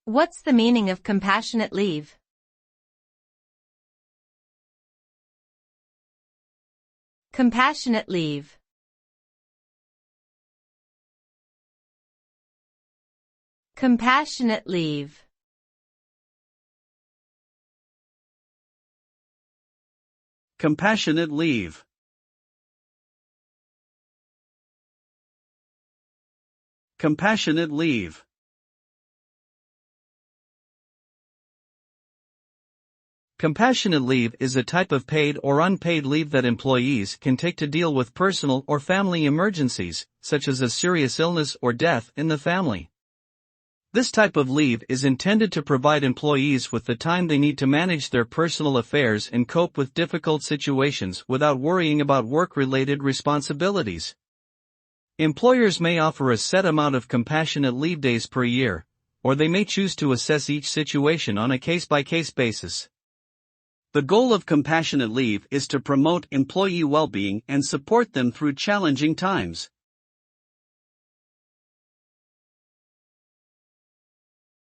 What's the meaning of compassionate leave? Compassionate leave. Compassionate leave. Compassionate leave. Compassionate leave. Compassionate leave is a type of paid or unpaid leave that employees can take to deal with personal or family emergencies, such as a serious illness or death in the family. This type of leave is intended to provide employees with the time they need to manage their personal affairs and cope with difficult situations without worrying about work-related responsibilities. Employers may offer a set amount of compassionate leave days per year, or they may choose to assess each situation on a case-by-case basis. The goal of compassionate leave is to promote employee well-being and support them through challenging times.